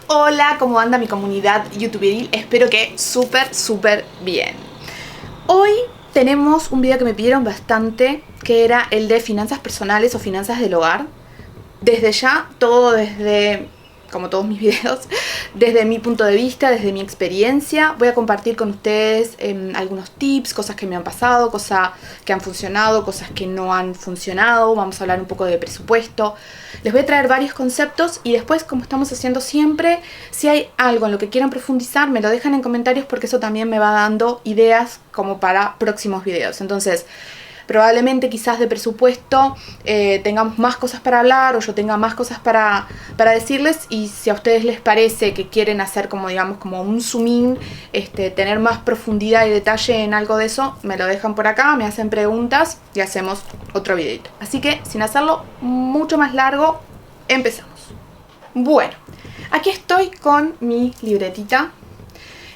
Hola, ¿cómo anda mi comunidad youtuberil? Espero que súper bien. Hoy tenemos un video que me pidieron bastante, que era el de finanzas personales o finanzas del hogar. Desde ya, todo desde, como todos mis videos, desde mi punto de vista, desde mi experiencia. Voy a compartir con ustedes algunos tips, cosas que me han pasado, cosas que han funcionado, cosas que no han funcionado. Vamos a hablar un poco de presupuesto. Les voy a traer varios conceptos y después, como estamos haciendo siempre, si hay algo en lo que quieran profundizar, me lo dejan en comentarios porque eso también me va dando ideas como para próximos videos. Entonces, probablemente quizás de presupuesto tengamos más cosas para hablar o yo tenga más cosas para decirles, y si a ustedes les parece que quieren hacer como digamos como un zoom in, tener más profundidad y detalle en algo de eso, me lo dejan por acá, me hacen preguntas y hacemos otro videito. Así que sin hacerlo mucho más largo, empezamos. Bueno, aquí estoy con mi libretita.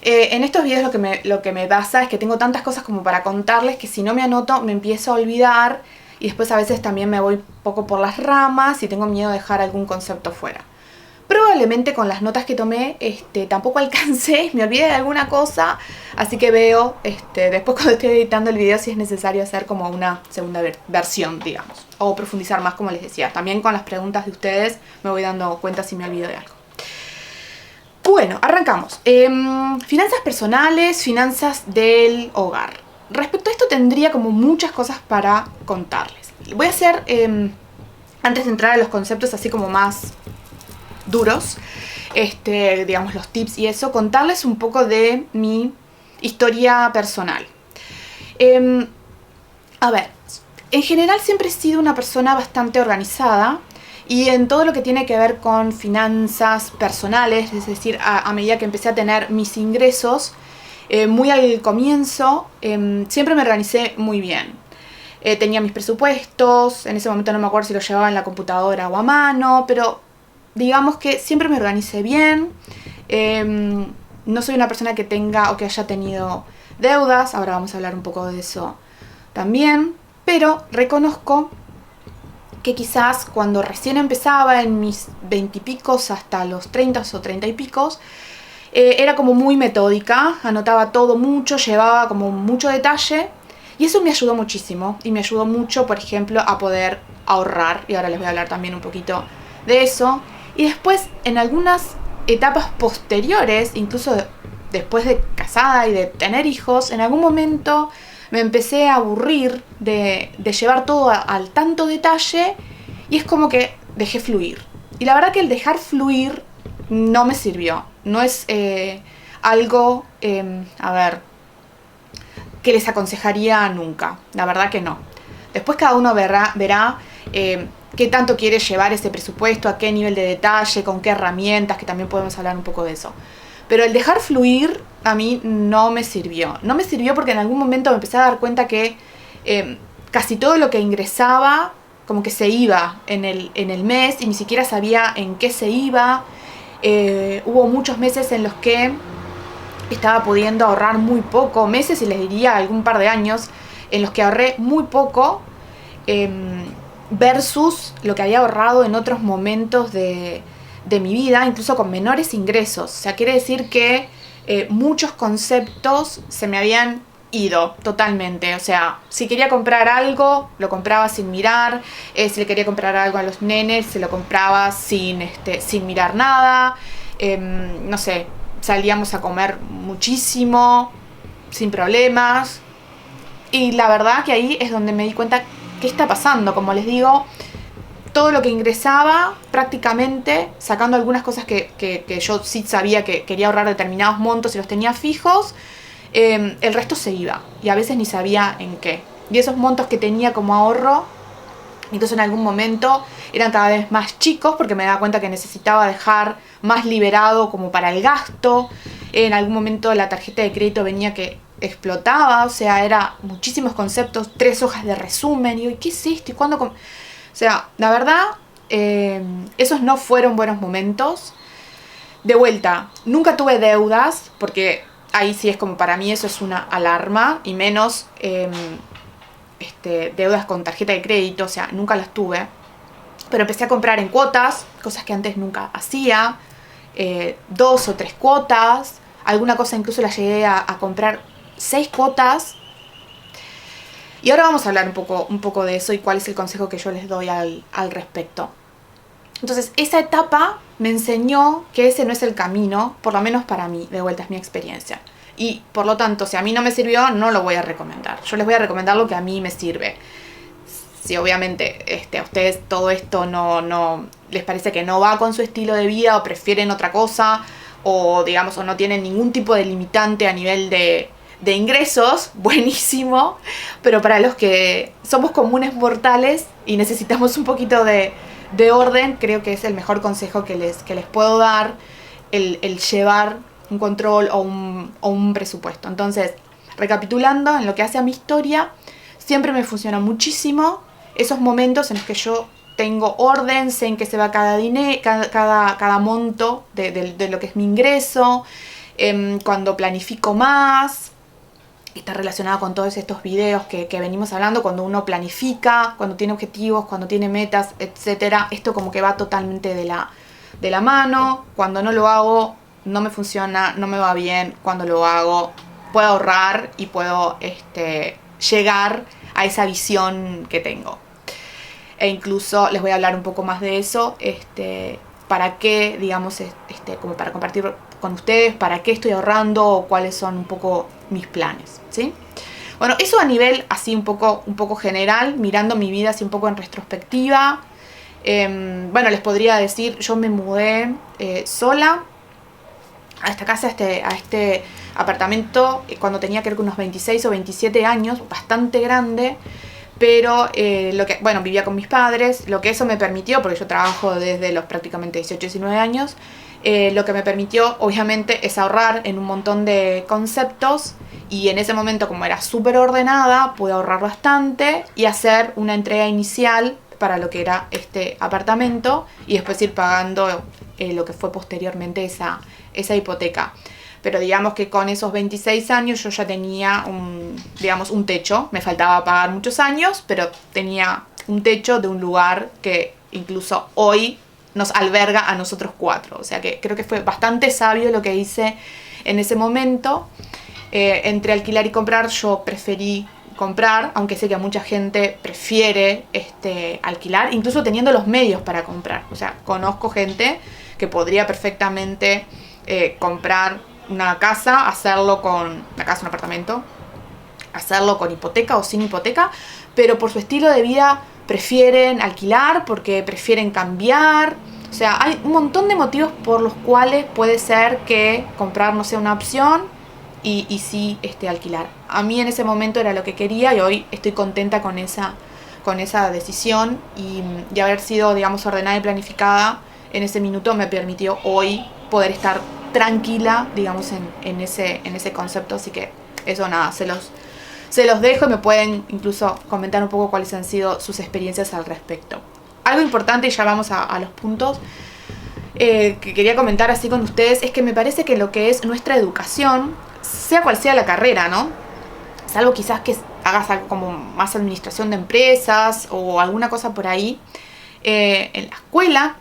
En estos videos lo que me pasa es que tengo tantas cosas como para contarles que si no me anoto me empiezo a olvidar y después a veces también me voy un poco por las ramas y tengo miedo de dejar algún concepto fuera. Probablemente con las notas que tomé tampoco alcancé, me olvidé de alguna cosa, así que veo después cuando estoy editando el video si es necesario hacer como una segunda versión, digamos, o profundizar más, como les decía. También con las preguntas de ustedes me voy dando cuenta si me olvido de algo. Bueno, arrancamos. Finanzas personales, finanzas del hogar. Respecto a esto tendría como muchas cosas para contarles. Voy a hacer, antes de entrar a los conceptos así como más duros, digamos los tips y eso, contarles un poco de mi historia personal. A ver, en general siempre he sido una persona bastante organizada. Y en todo lo que tiene que ver con finanzas personales, es decir, a medida que empecé a tener mis ingresos, muy al comienzo, siempre me organicé muy bien. Tenía mis presupuestos, en ese momento no me acuerdo si los llevaba en la computadora o a mano, pero digamos que siempre me organicé bien. No soy una persona que tenga o que haya tenido deudas, ahora vamos a hablar un poco de eso también, pero reconozco que quizás cuando recién empezaba en mis 20 y picos hasta los 30 o 30 y picos, era como muy metódica, anotaba todo mucho, llevaba como mucho detalle y eso me ayudó muchísimo y me ayudó mucho, por ejemplo, a poder ahorrar, y ahora les voy a hablar también un poquito de eso. Y después, en algunas etapas posteriores, incluso después de casada y de tener hijos, en algún momento me empecé a aburrir de llevar todo al tanto detalle y es como que dejé fluir. Y la verdad que el dejar fluir no me sirvió. No es algo, que les aconsejaría nunca. La verdad que no. Después cada uno verá qué tanto quiere llevar ese presupuesto, a qué nivel de detalle, con qué herramientas, que también podemos hablar un poco de eso. Pero el dejar fluir a mí no me sirvió. No me sirvió porque en algún momento me empecé a dar cuenta que casi todo lo que ingresaba como que se iba en el mes y ni siquiera sabía en qué se iba. Hubo muchos meses en los que estaba pudiendo ahorrar muy poco. Meses, y les diría algún par de años, en los que ahorré muy poco versus lo que había ahorrado en otros momentos de mi vida, incluso con menores ingresos. O sea, quiere decir que muchos conceptos se me habían ido totalmente. O sea, si quería comprar algo, lo compraba sin mirar. Si le quería comprar algo a los nenes, se lo compraba sin mirar nada. No sé, salíamos a comer muchísimo, sin problemas. Y la verdad que ahí es donde me di cuenta qué está pasando. Como les digo, todo lo que ingresaba, prácticamente, sacando algunas cosas que yo sí sabía que quería ahorrar determinados montos y los tenía fijos, el resto se iba. Y a veces ni sabía en qué. Y esos montos que tenía como ahorro, incluso en algún momento, eran cada vez más chicos porque me daba cuenta que necesitaba dejar más liberado como para el gasto. En algún momento la tarjeta de crédito venía que explotaba, o sea, era muchísimos conceptos, 3 hojas de resumen. Y yo, ¿qué es esto? ¿Y cuándo? O sea, la verdad, esos no fueron buenos momentos. De vuelta, nunca tuve deudas, porque ahí sí es como, para mí eso es una alarma, y menos deudas con tarjeta de crédito, o sea, nunca las tuve. Pero empecé a comprar en cuotas, cosas que antes nunca hacía, 2 o 3 cuotas, alguna cosa incluso la llegué a comprar 6 cuotas. Y ahora vamos a hablar un poco de eso y cuál es el consejo que yo les doy al respecto. Entonces, esa etapa me enseñó que ese no es el camino, por lo menos para mí, de vuelta es mi experiencia. Y por lo tanto, si a mí no me sirvió, no lo voy a recomendar. Yo les voy a recomendar lo que a mí me sirve. Si obviamente a ustedes todo esto no les parece que no va con su estilo de vida, o prefieren otra cosa, o digamos, o no tienen ningún tipo de limitante a nivel de ingresos, buenísimo. Pero para los que somos comunes mortales y necesitamos un poquito de orden, creo que es el mejor consejo que les puedo dar, el llevar un control o un presupuesto. Entonces, recapitulando, en lo que hace a mi historia, siempre me funciona muchísimo esos momentos en los que yo tengo orden, sé en qué se va cada monto de lo que es mi ingreso, cuando planifico más. Está relacionado con todos estos videos que venimos hablando, cuando uno planifica, cuando tiene objetivos, cuando tiene metas, etc. Esto como que va totalmente de la mano. Cuando no lo hago, no me funciona, no me va bien. Cuando lo hago, puedo ahorrar y puedo llegar a esa visión que tengo. E incluso les voy a hablar un poco más de eso, para qué, digamos, como para compartir con ustedes, para qué estoy ahorrando o cuáles son un poco mis planes, ¿sí? Bueno, eso a nivel así un poco general, mirando mi vida así un poco en retrospectiva. Bueno, les podría decir, yo me mudé sola a esta casa, a este apartamento, cuando tenía creo que unos 26 o 27 años, bastante grande. Pero vivía con mis padres, lo que eso me permitió, porque yo trabajo desde los prácticamente 18, 19 años, lo que me permitió obviamente es ahorrar en un montón de conceptos, y en ese momento, como era súper ordenada, pude ahorrar bastante y hacer una entrega inicial para lo que era este apartamento, y después ir pagando lo que fue posteriormente esa hipoteca. Pero digamos que con esos 26 años yo ya tenía un techo. Me faltaba pagar muchos años, pero tenía un techo de un lugar que incluso hoy nos alberga a nosotros 4. O sea que creo que fue bastante sabio lo que hice en ese momento. Entre alquilar y comprar, yo preferí comprar, aunque sé que a mucha gente prefiere alquilar, incluso teniendo los medios para comprar. O sea, conozco gente que podría perfectamente comprar una casa, un apartamento, hacerlo con hipoteca o sin hipoteca, pero por su estilo de vida prefieren alquilar, porque prefieren cambiar. O sea, hay un montón de motivos por los cuales puede ser que comprar no sea una opción y sí alquilar. A mí en ese momento era lo que quería, y hoy estoy contenta con esa decisión, y haber sido, digamos, ordenada y planificada en ese minuto me permitió hoy poder estar tranquila, digamos, en ese concepto. Así que eso, nada, se los dejo, y me pueden incluso comentar un poco cuáles han sido sus experiencias al respecto. Algo importante, y ya vamos a los puntos que quería comentar así con ustedes, es que me parece que lo que es nuestra educación, sea cual sea la carrera, ¿no? Salvo quizás que hagas algo como más administración de empresas o alguna cosa por ahí, en la escuela,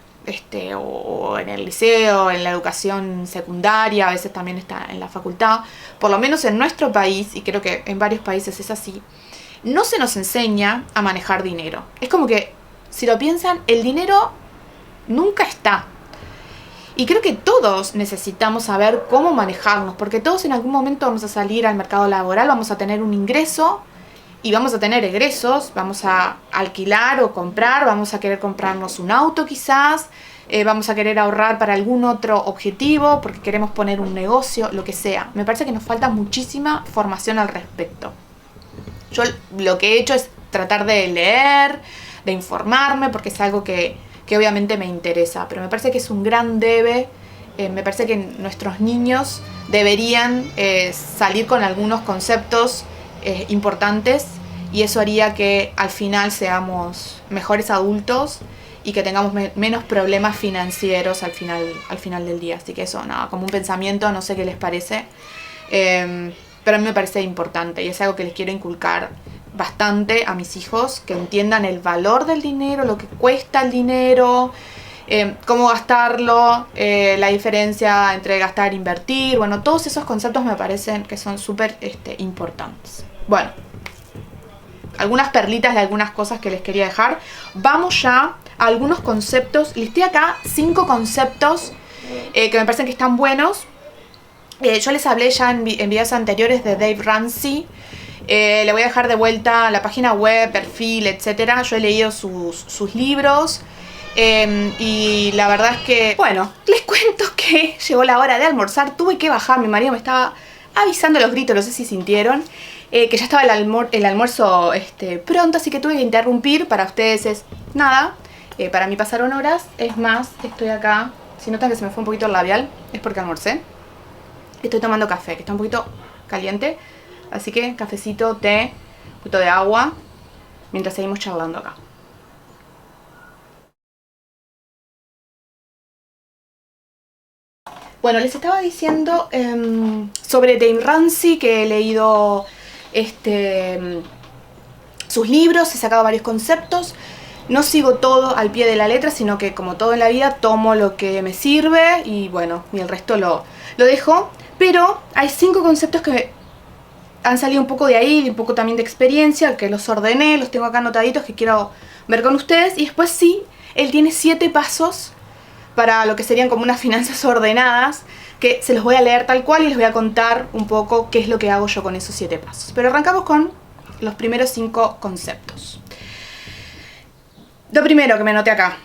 o en el liceo, en la educación secundaria, a veces también está en la facultad, por lo menos en nuestro país, y creo que en varios países es así, no se nos enseña a manejar dinero. Es como que, si lo piensan, el dinero nunca está. Y creo que todos necesitamos saber cómo manejarnos, porque todos en algún momento vamos a salir al mercado laboral, vamos a tener un ingreso y vamos a tener egresos, vamos a alquilar o comprar, vamos a querer comprarnos un auto quizás, vamos a querer ahorrar para algún otro objetivo, porque queremos poner un negocio, lo que sea. Me parece que nos falta muchísima formación al respecto. Yo lo que he hecho es tratar de leer, de informarme, porque es algo que obviamente me interesa, pero me parece que es un gran debe. Me parece que nuestros niños deberían salir con algunos conceptos importantes, y eso haría que al final seamos mejores adultos y que tengamos menos problemas financieros al final del día. Así que eso, nada, como un pensamiento, no sé qué les parece. Pero a mí me parece importante y es algo que les quiero inculcar bastante a mis hijos, que entiendan el valor del dinero, lo que cuesta el dinero, cómo gastarlo, la diferencia entre gastar e invertir. Bueno, todos esos conceptos me parecen que son súper importantes. Bueno, algunas perlitas de algunas cosas que les quería dejar. Vamos ya a algunos conceptos. Listé acá 5 conceptos que me parecen que están buenos. Yo les hablé ya en videos anteriores de Dave Ramsey. Le voy a dejar de vuelta la página web, perfil, etc. Yo he leído sus libros. Y la verdad es que, bueno, les cuento que llegó la hora de almorzar. Tuve que bajar, mi marido me estaba avisando a los gritos, no sé si sintieron, que ya estaba el almuerzo pronto, así que tuve que interrumpir. Para ustedes es nada, para mí pasaron horas. Es más, estoy acá, si notan que se me fue un poquito el labial, es porque almorcé. Estoy tomando café, que está un poquito caliente, así que cafecito, té, un poquito de agua, mientras seguimos charlando acá. Bueno, les estaba diciendo sobre Dave Ramsey, que he leído sus libros, he sacado varios conceptos. No sigo todo al pie de la letra, sino que como todo en la vida tomo lo que me sirve y bueno, y el resto lo dejo. Pero hay 5 conceptos que han salido un poco de ahí, de un poco también de experiencia, que los ordené, los tengo acá anotaditos que quiero ver con ustedes. Y después sí, él tiene 7 pasos para lo que serían como unas finanzas ordenadas, que se los voy a leer tal cual y les voy a contar un poco qué es lo que hago yo con esos 7 pasos. Pero arrancamos con los primeros 5 conceptos. Lo primero que me anoté acá: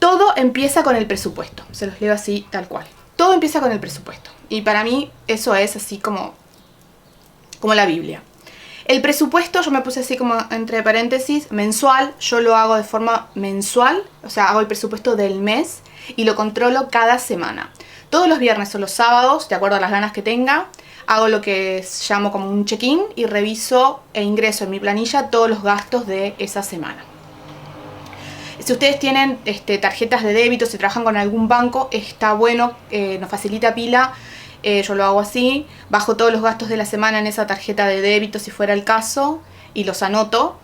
todo empieza con el presupuesto. Se los leo así tal cual. Todo empieza con el presupuesto. Y para mí eso es así como la Biblia. El presupuesto, yo me puse así como entre paréntesis, mensual. Yo lo hago de forma mensual, o sea, hago el presupuesto del mes y lo controlo cada semana. Todos los viernes o los sábados, de acuerdo a las ganas que tenga, hago lo que llamo como un check-in y reviso e ingreso en mi planilla todos los gastos de esa semana. Si ustedes tienen tarjetas de débito, si trabajan con algún banco, está bueno, nos facilita pila. Yo lo hago así, bajo todos los gastos de la semana en esa tarjeta de débito si fuera el caso y los anoto,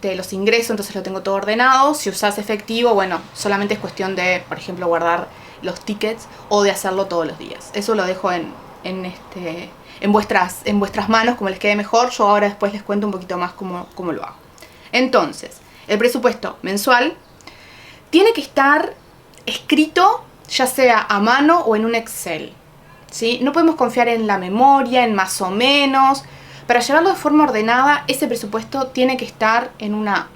los ingreso, entonces lo tengo todo ordenado. Si usas efectivo, bueno, solamente es cuestión de, por ejemplo, guardar los tickets o de hacerlo todos los días. Eso lo dejo en vuestras manos, como les quede mejor. Yo ahora después les cuento un poquito más cómo lo hago. Entonces, el presupuesto mensual tiene que estar escrito ya sea a mano o en un Excel, ¿sí? No podemos confiar en la memoria, en más o menos. Para llevarlo de forma ordenada, ese presupuesto tiene que estar en una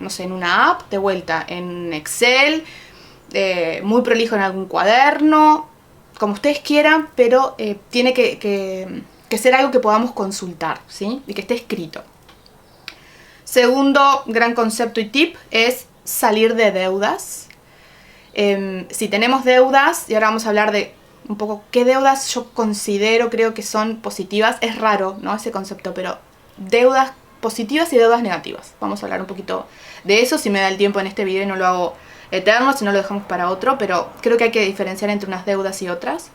app, de vuelta, en Excel, muy prolijo en algún cuaderno, como ustedes quieran, pero tiene que ser algo que podamos consultar, ¿sí? Y que esté escrito. Segundo gran concepto y tip es salir de deudas. Si tenemos deudas, y ahora vamos a hablar de un poco qué deudas yo creo que son positivas. Es raro, ¿no?, ese concepto, pero deudas positivas y deudas negativas. Vamos a hablar un poquito de eso, si me da el tiempo en este video y no lo hago eterno, si no lo dejamos para otro, pero creo que hay que diferenciar entre unas deudas y otras.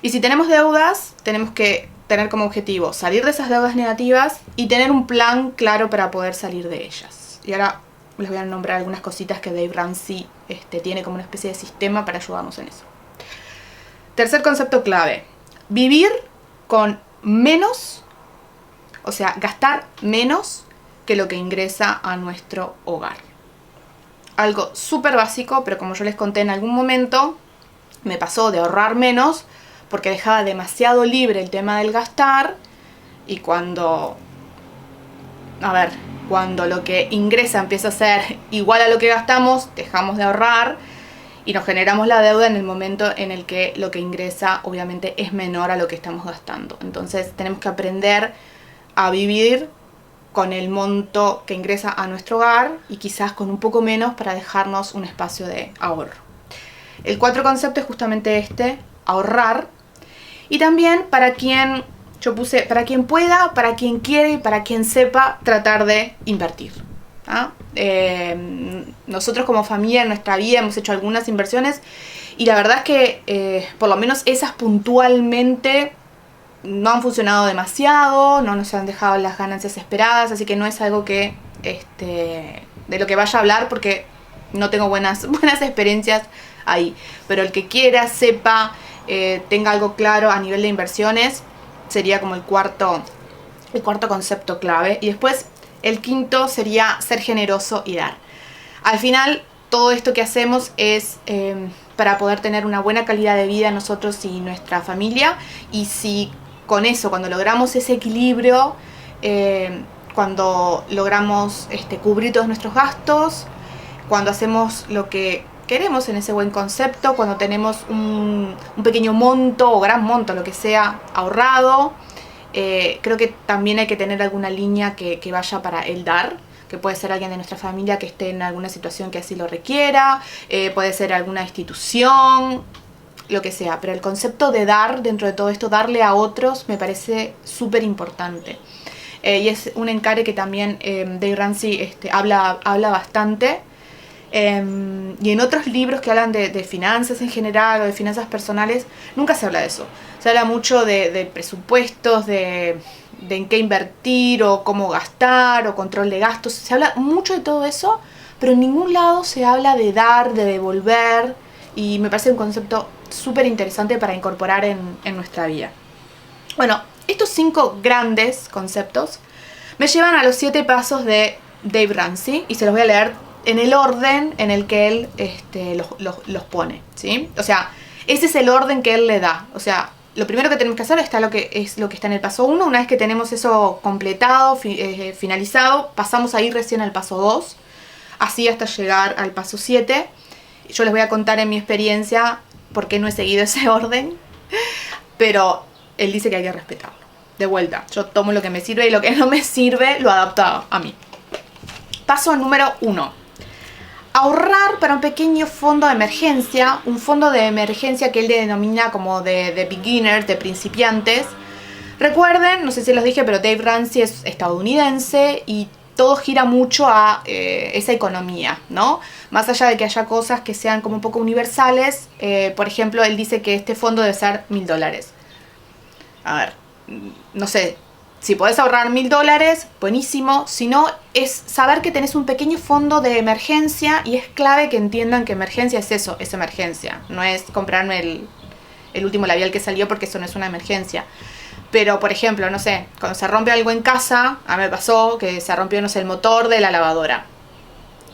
Y si tenemos deudas, tenemos que tener como objetivo salir de esas deudas negativas y tener un plan claro para poder salir de ellas. Y ahora les voy a nombrar algunas cositas que Dave Ramsey tiene como una especie de sistema para ayudarnos en eso. Tercer concepto clave: vivir con menos, o sea, gastar menos que lo que ingresa a nuestro hogar. Algo súper básico, pero como yo les conté en algún momento, me pasó de ahorrar menos porque dejaba demasiado libre el tema del gastar, y cuando lo que ingresa empieza a ser igual a lo que gastamos, dejamos de ahorrar y nos generamos la deuda en el momento en el que lo que ingresa obviamente es menor a lo que estamos gastando. Entonces tenemos que aprender a vivir con el monto que ingresa a nuestro hogar y quizás con un poco menos para dejarnos un espacio de ahorro. El cuarto concepto es justamente ahorrar. Y también para quien pueda, para quien quiere y para quien sepa tratar de invertir. ¿Ah? Nosotros como familia en nuestra vida hemos hecho algunas inversiones y la verdad es que por lo menos esas puntualmente no han funcionado demasiado, no nos han dejado las ganancias esperadas, así que no es algo que de lo que vaya a hablar porque no tengo buenas experiencias ahí. Pero el que quiera, sepa, tenga algo claro a nivel de inversiones, sería como el cuarto concepto clave. Y después el quinto sería ser generoso y dar. Al final, todo esto que hacemos es para poder tener una buena calidad de vida nosotros y nuestra familia. Y si con eso, cuando logramos ese equilibrio, cuando logramos cubrir todos nuestros gastos, cuando hacemos lo que queremos en ese buen concepto, cuando tenemos un pequeño monto o gran monto, lo que sea, ahorrado, creo que también hay que tener alguna línea que vaya para el dar, que puede ser alguien de nuestra familia que esté en alguna situación que así lo requiera, puede ser alguna institución, lo que sea. Pero el concepto de dar, dentro de todo esto, darle a otros, me parece súper importante. Y es un encare que también Dave Ramsey habla bastante. Y en otros libros que hablan de finanzas en general o de finanzas personales, nunca se habla de eso. Se habla mucho de presupuestos, de en qué invertir o cómo gastar o control de gastos. Se habla mucho de todo eso, pero en ningún lado se habla de dar, de devolver, y me parece un concepto súper interesante para incorporar en nuestra vida. Bueno, estos 5 grandes conceptos me llevan a los 7 pasos de Dave Ramsey y se los voy a leer en el orden en el que él los pone, ¿sí? O sea, ese es el orden que él le da. O sea, lo primero que tenemos que hacer está lo que está en el paso 1. Una vez que tenemos eso completado, finalizado, pasamos a ir recién al paso 2, así hasta llegar al paso 7. Yo les voy a contar en mi experiencia por qué no he seguido ese orden, pero él dice que hay que respetarlo. De vuelta, yo tomo lo que me sirve y lo que no me sirve lo adapto a mí. Paso número 1. Ahorrar para un pequeño fondo de emergencia, un fondo de emergencia que él denomina como de beginners, de principiantes. Recuerden, no sé si los dije, pero Dave Ramsey es estadounidense y todo gira mucho a esa economía, ¿no? Más allá de que haya cosas que sean como un poco universales, por ejemplo, él dice que este fondo debe ser $1,000. A ver, no sé, si podés ahorrar $1,000, buenísimo. Si no, es saber que tenés un pequeño fondo de emergencia, y es clave que entiendan que emergencia es eso, es emergencia. No es comprarme el último labial que salió, porque eso no es una emergencia. Pero, por ejemplo, no sé, cuando se rompe algo en casa, a mí me pasó que se rompió, no sé, el motor de la lavadora.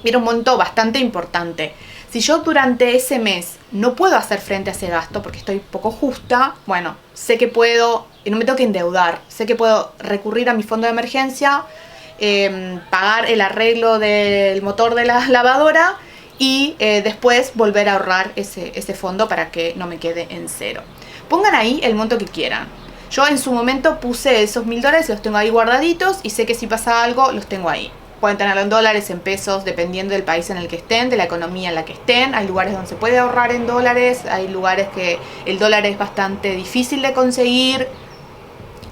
Era un monto bastante importante. Si yo durante ese mes no puedo hacer frente a ese gasto porque estoy poco justa, bueno, sé que puedo, y no me tengo que endeudar, sé que puedo recurrir a mi fondo de emergencia, pagar el arreglo del motor de la lavadora y después volver a ahorrar ese fondo para que no me quede en cero. Pongan ahí el monto que quieran. Yo en su momento puse esos $1,000, los tengo ahí guardaditos y sé que si pasa algo los tengo ahí. Pueden tenerlo en dólares, en pesos, dependiendo del país en el que estén, de la economía en la que estén. Hay lugares donde se puede ahorrar en dólares, hay lugares que el dólar es bastante difícil de conseguir.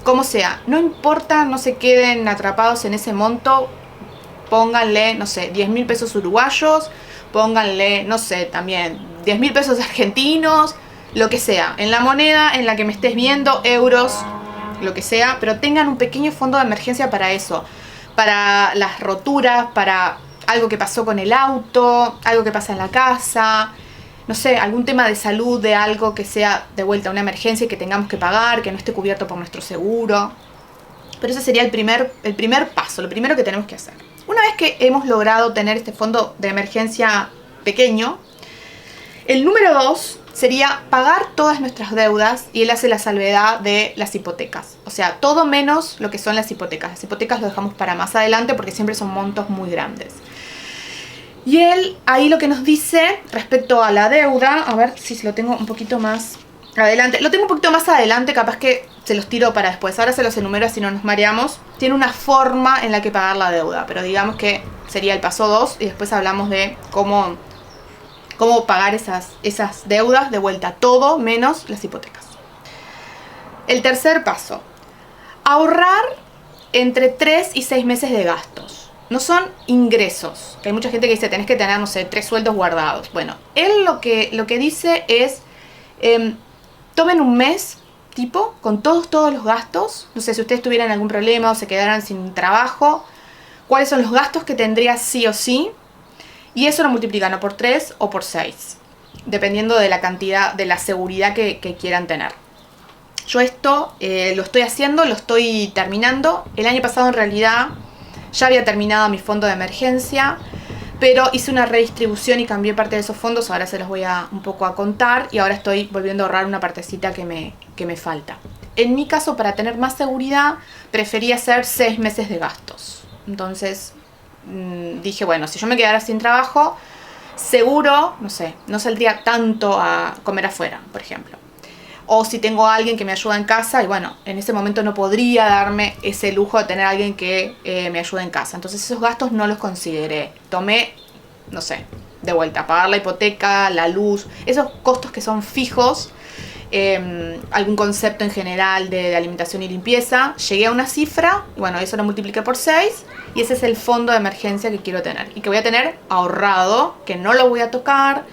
Como sea, no importa, no se queden atrapados en ese monto. Pónganle, no sé, 10.000 pesos uruguayos, pónganle, no sé, también 10.000 pesos argentinos, lo que sea, en la moneda en la que me estés viendo, euros, lo que sea, pero tengan un pequeño fondo de emergencia para eso. Para las roturas, para algo que pasó con el auto, algo que pasa en la casa, no sé, algún tema de salud, de algo que sea de vuelta una emergencia y que tengamos que pagar, que no esté cubierto por nuestro seguro. Pero ese sería el primer paso, lo primero que tenemos que hacer. Una vez que hemos logrado tener este fondo de emergencia pequeño, el número 2 sería pagar todas nuestras deudas, y él hace la salvedad de las hipotecas. O sea, todo menos lo que son las hipotecas. Las hipotecas lo dejamos para más adelante porque siempre son montos muy grandes. Y él ahí lo que nos dice respecto a la deuda, a ver si lo tengo un poquito más adelante. Lo tengo un poquito más adelante, capaz que se los tiro para después. Ahora se los enumero si no nos mareamos. Tiene una forma en la que pagar la deuda, pero digamos que sería el paso 2 y después hablamos de cómo pagar esas deudas, de vuelta, todo menos las hipotecas. El tercer paso, ahorrar entre 3 y 6 meses de gastos. No son ingresos. Hay mucha gente que dice, tenés que tener, no sé, 3 sueldos guardados. Bueno, él lo que dice es, tomen un mes tipo, con todos los gastos. No sé si ustedes tuvieran algún problema o se quedaran sin trabajo, cuáles son los gastos que tendría sí o sí, y eso lo multiplican o por 3 o por 6, dependiendo de la cantidad, de la seguridad que quieran tener. Yo esto lo estoy haciendo, lo estoy terminando. El año pasado en realidad ya había terminado mi fondo de emergencia, pero hice una redistribución y cambié parte de esos fondos. Ahora se los voy a un poco a contar y ahora estoy volviendo a ahorrar una partecita que me falta. En mi caso, para tener más seguridad, preferí hacer 6 meses de gastos. Entonces dije, bueno, si yo me quedara sin trabajo, seguro, no sé, no saldría tanto a comer afuera, por ejemplo. O si tengo a alguien que me ayuda en casa, y bueno, en ese momento no podría darme ese lujo de tener a alguien que me ayude en casa. Entonces esos gastos no los consideré. Tomé, no sé, de vuelta, pagar la hipoteca, la luz, esos costos que son fijos, algún concepto en general de alimentación y limpieza. Llegué a una cifra, bueno, eso lo multipliqué por 6 y ese es el fondo de emergencia que quiero tener. Y que voy a tener ahorrado, que no lo voy a tocar.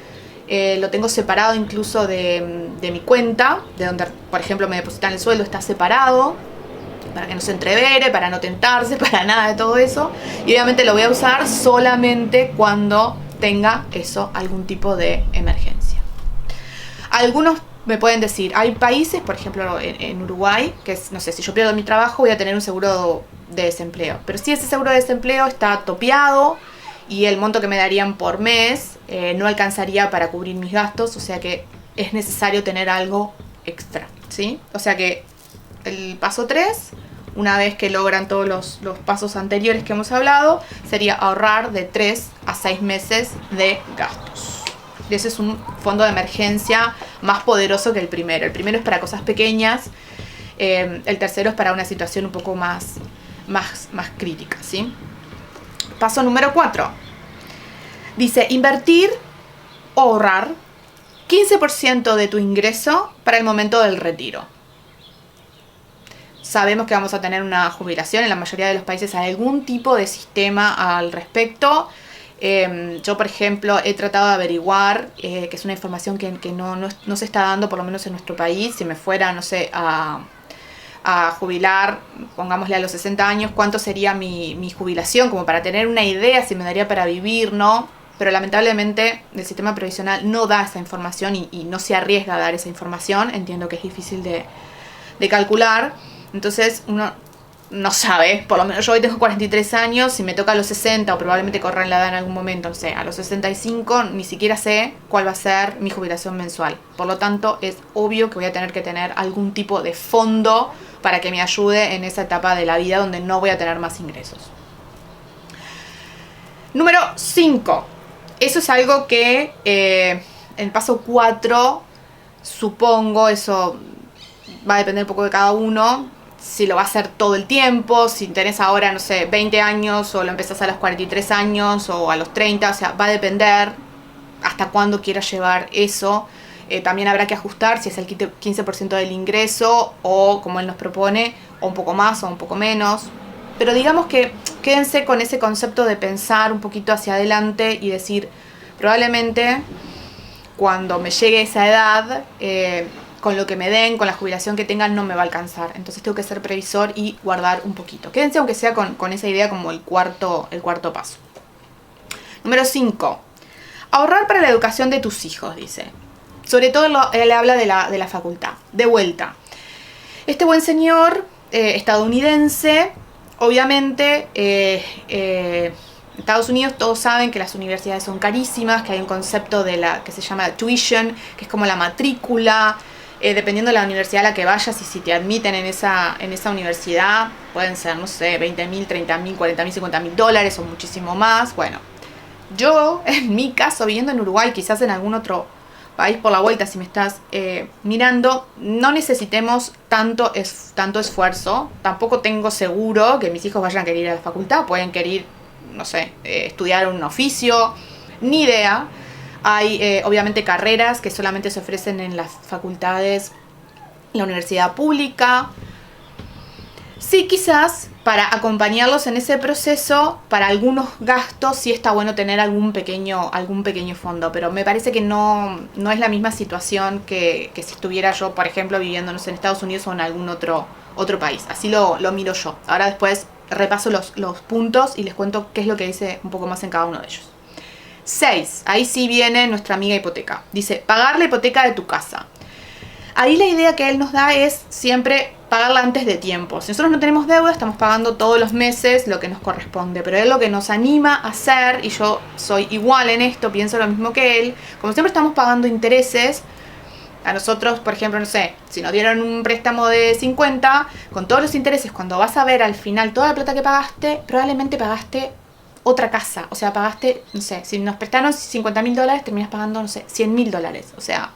Lo tengo separado incluso de mi cuenta, de donde, por ejemplo, me depositan el sueldo, está separado, para que no se entrevere, para no tentarse, para nada de todo eso. Y obviamente lo voy a usar solamente cuando tenga eso, algún tipo de emergencia. Algunos me pueden decir, hay países, por ejemplo en Uruguay, que es, no sé, si yo pierdo mi trabajo voy a tener un seguro de desempleo. Pero si ese seguro de desempleo está topeado y el monto que me darían por mes no alcanzaría para cubrir mis gastos, o sea que es necesario tener algo extra, ¿sí? O sea que el paso 3, una vez que logran todos los pasos anteriores que hemos hablado, sería ahorrar de 3 a 6 meses de gastos. Y ese es un fondo de emergencia más poderoso que el primero. El primero es para cosas pequeñas, el tercero es para una situación un poco más crítica, ¿sí? Paso número 4. Dice, invertir o ahorrar 15% de tu ingreso para el momento del retiro. Sabemos que vamos a tener una jubilación. En la mayoría de los países hay algún tipo de sistema al respecto. Yo, por ejemplo, he tratado de averiguar, que es una información que no se está dando, por lo menos en nuestro país. Si me fuera, no sé, a jubilar, pongámosle a los 60 años, cuánto sería mi jubilación, como para tener una idea si me daría para vivir, ¿no? Pero lamentablemente el sistema previsional no da esa información y no se arriesga a dar esa información. Entiendo que es difícil de calcular. Entonces uno no sabe, por lo menos yo hoy tengo 43 años, si me toca a los 60 o probablemente corra en la edad en algún momento, no sé, a los 65 ni siquiera sé cuál va a ser mi jubilación mensual. Por lo tanto es obvio que voy a tener que tener algún tipo de fondo para que me ayude en esa etapa de la vida donde no voy a tener más ingresos. Número 5. Eso es algo que en el paso 4, supongo, eso va a depender un poco de cada uno, si lo va a hacer todo el tiempo, si tenés ahora, no sé, 20 años o lo empezás a los 43 años o a los 30, o sea, va a depender hasta cuándo quieras llevar eso. También habrá que ajustar si es el 15% del ingreso o, como él nos propone, o un poco más o un poco menos. Pero digamos que quédense con ese concepto de pensar un poquito hacia adelante y decir, probablemente cuando me llegue esa edad, con lo que me den, con la jubilación que tengan, no me va a alcanzar. Entonces tengo que ser previsor y guardar un poquito. Quédense aunque sea con esa idea como el cuarto paso. Número 5. Ahorrar para la educación de tus hijos, dice. Sobre todo él habla de la facultad. De vuelta. Este buen señor estadounidense, obviamente, Estados Unidos todos saben que las universidades son carísimas, que hay un concepto que se llama tuition, que es como la matrícula. Dependiendo de la universidad a la que vayas y si te admiten en esa universidad, pueden ser, no sé, 20.000, 30.000, 40.000, 50.000 dólares o muchísimo más. Bueno, yo, en mi caso, viviendo en Uruguay, quizás en algún otro país por la vuelta, si me estás mirando, no necesitemos tanto esfuerzo. Tampoco tengo seguro que mis hijos vayan a querer ir a la facultad, pueden querer, no sé, estudiar un oficio, ni idea. Hay obviamente carreras que solamente se ofrecen en las facultades, en la universidad pública. Sí, quizás para acompañarlos en ese proceso, para algunos gastos sí está bueno tener algún pequeño fondo, pero me parece que no es la misma situación que si estuviera yo, por ejemplo, viviendo, no sé, en Estados Unidos o en algún otro país. Así lo miro yo. Ahora después repaso los puntos y les cuento qué es lo que dice un poco más en cada uno de ellos. 6. Ahí sí viene nuestra amiga hipoteca. Dice, pagar la hipoteca de tu casa. Ahí la idea que él nos da es siempre pagarla antes de tiempo. Si nosotros no tenemos deuda, estamos pagando todos los meses lo que nos corresponde. Pero él lo que nos anima a hacer, y yo soy igual en esto, pienso lo mismo que él, como siempre estamos pagando intereses, a nosotros, por ejemplo, no sé, si nos dieron un préstamo de 50, con todos los intereses, cuando vas a ver al final toda la plata que pagaste, probablemente pagaste otra casa. O sea, pagaste, no sé, si nos prestaron $50.000, terminas pagando, no sé, $100.000. O sea,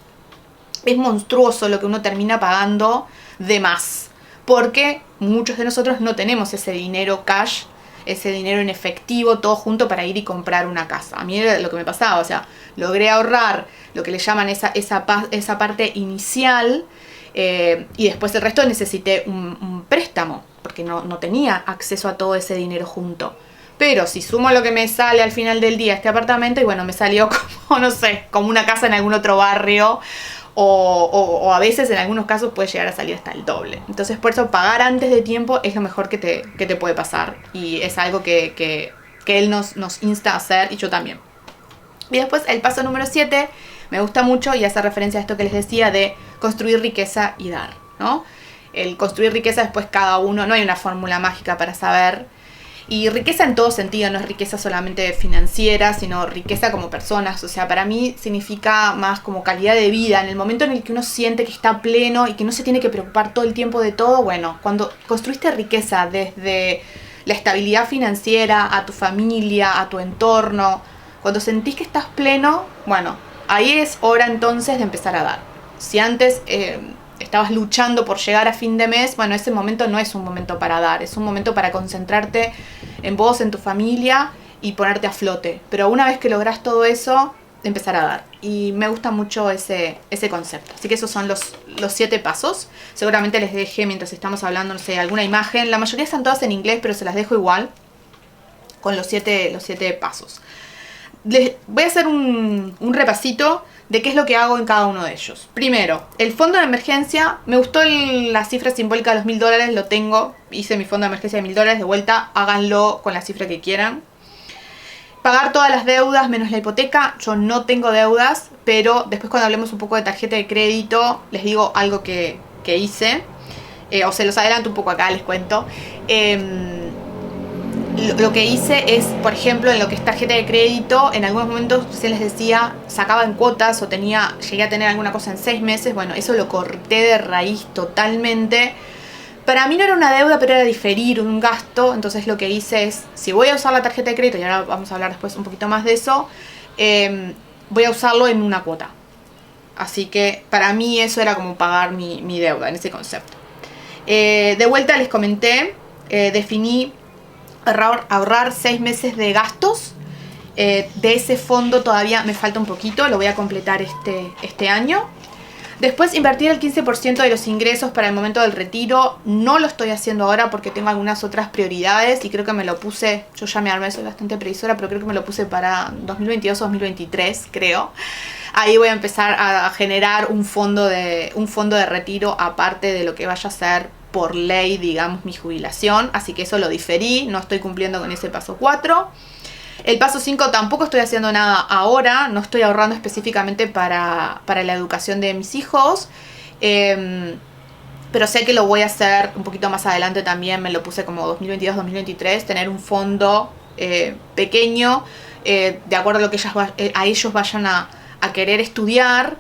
es monstruoso lo que uno termina pagando de más, porque muchos de nosotros no tenemos ese dinero cash, ese dinero en efectivo, todo junto para ir y comprar una casa. A mí era lo que me pasaba, o sea, logré ahorrar lo que le llaman esa parte inicial, y después el resto necesité un préstamo, porque no tenía acceso a todo ese dinero junto. Pero si sumo lo que me sale al final del día este apartamento, y bueno, me salió como, no sé, como una casa en algún otro barrio, o a veces en algunos casos puede llegar a salir hasta el doble. Entonces por eso pagar antes de tiempo es lo mejor que te puede pasar, y es algo que él nos insta a hacer, y yo también. Y después el paso número 7 me gusta mucho y hace referencia a esto que les decía de construir riqueza y dar, ¿no? El construir riqueza, después cada uno, no hay una fórmula mágica para saber. Y riqueza en todo sentido, no es riqueza solamente financiera, sino riqueza como personas. O sea, para mí significa más como calidad de vida. En el momento en el que uno siente que está pleno y que no se tiene que preocupar todo el tiempo de todo, bueno, cuando construiste riqueza desde la estabilidad financiera, a tu familia, a tu entorno, cuando sentís que estás pleno, bueno, ahí es hora entonces de empezar a dar. Si antes estabas luchando por llegar a fin de mes, bueno, ese momento no es un momento para dar, es un momento para concentrarte en vos, en tu familia y ponerte a flote. Pero una vez que lográs todo eso, empezar a dar. Y me gusta mucho ese concepto. Así que esos son los 7 pasos. Seguramente les dejé, mientras estamos hablando, no sé, alguna imagen. La mayoría están todas en inglés, pero se las dejo igual con los 7 pasos. Les voy a hacer un repasito de qué es lo que hago en cada uno de ellos. Primero, el fondo de emergencia. Me gustó la cifra simbólica de los $1.000, lo tengo. Hice mi fondo de emergencia de $1.000, de vuelta, háganlo con la cifra que quieran. Pagar todas las deudas menos la hipoteca. Yo no tengo deudas, pero después cuando hablemos un poco de tarjeta de crédito, les digo algo que hice. O se los adelanto un poco acá, les cuento. Lo que hice es, por ejemplo, en lo que es tarjeta de crédito, en algunos momentos, se les decía, sacaba en cuotas o llegué a tener alguna cosa en 6 meses. Bueno, eso lo corté de raíz totalmente. Para mí no era una deuda, pero era diferir un gasto. Entonces lo que hice es, si voy a usar la tarjeta de crédito, y ahora vamos a hablar después un poquito más de eso, voy a usarlo en una cuota. Así que para mí eso era como pagar mi deuda en ese concepto. De vuelta les comenté, definí ahorrar 6 meses de gastos. De ese fondo todavía me falta un poquito, lo voy a completar este año. Después, invertir el 15% de los ingresos para el momento del retiro. No lo estoy haciendo ahora porque tengo algunas otras prioridades y creo que me lo puse, yo ya me armé, soy bastante previsora, pero creo que me lo puse para 2022 o 2023, creo. Ahí voy a empezar a generar un fondo de retiro aparte de lo que vaya a ser por ley, digamos, mi jubilación. Así que eso lo diferí, no estoy cumpliendo con ese paso 4. El paso 5 tampoco estoy haciendo nada ahora, no estoy ahorrando específicamente para la educación de mis hijos, pero sé que lo voy a hacer un poquito más adelante también. Me lo puse como 2022-2023, tener un fondo pequeño, de acuerdo a lo que ellos vayan a querer estudiar,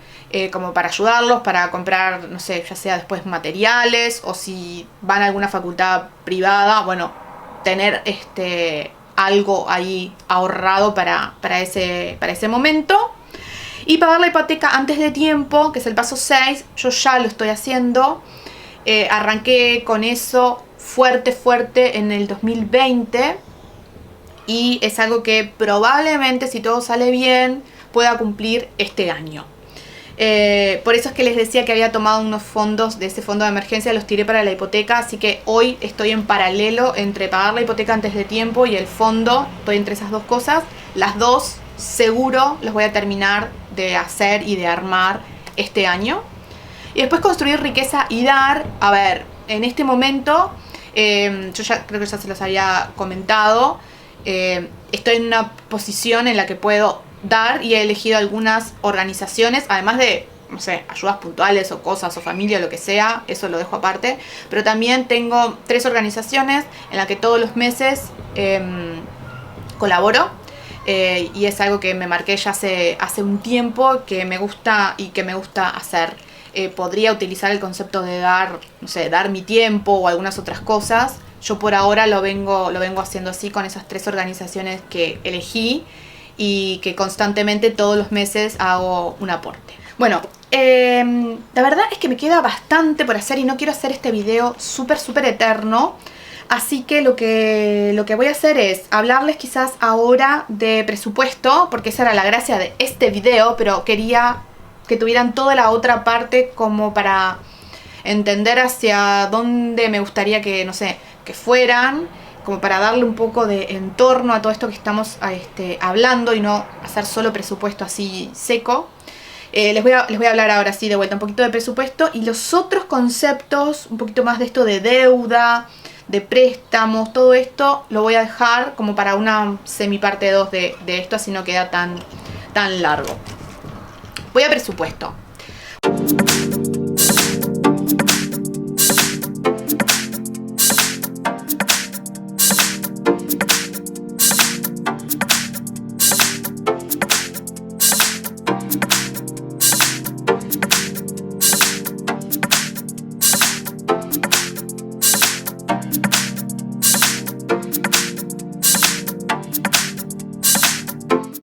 como para ayudarlos, para comprar, no sé, ya sea después materiales, o si van a alguna facultad privada, bueno, tener algo ahí ahorrado para ese momento. Y pagar la hipoteca antes de tiempo, que es el paso 6, yo ya lo estoy haciendo. Arranqué con eso fuerte en el 2020 y es algo que probablemente, si todo sale bien, pueda cumplir este año. Por eso es que les decía que había tomado unos fondos de ese fondo de emergencia, los tiré para la hipoteca, así que hoy estoy en paralelo entre pagar la hipoteca antes de tiempo y el fondo. Estoy entre esas dos cosas. Las dos seguro las voy a terminar de hacer y de armar este año. Y después construir riqueza y dar. A ver, en este momento, yo ya creo que ya se los había comentado, estoy en una posición en la que puedo dar y he elegido algunas organizaciones, además de, no sé, ayudas puntuales o cosas o familia o lo que sea, eso lo dejo aparte, pero también tengo 3 organizaciones en las que todos los meses colaboro, y es algo que me marqué ya hace un tiempo que me gusta y que me gusta hacer. Podría utilizar el concepto de dar, no sé, dar mi tiempo o algunas otras cosas. Yo por ahora lo vengo haciendo así con esas 3 organizaciones que elegí y que constantemente todos los meses hago un aporte. Bueno, la verdad es que me queda bastante por hacer y no quiero hacer este video súper eterno. Así que lo que voy a hacer es hablarles quizás ahora de presupuesto, porque esa era la gracia de este video, pero quería que tuvieran toda la otra parte como para entender hacia dónde me gustaría que, no sé, que fueran, como para darle un poco de entorno a todo esto que estamos hablando y no hacer solo presupuesto así seco. Les voy a hablar ahora sí de vuelta un poquito de presupuesto y los otros conceptos, un poquito más de esto de deuda, de préstamos, todo esto lo voy a dejar como para una semiparte 2 de esto, así no queda tan largo. Voy a presupuesto.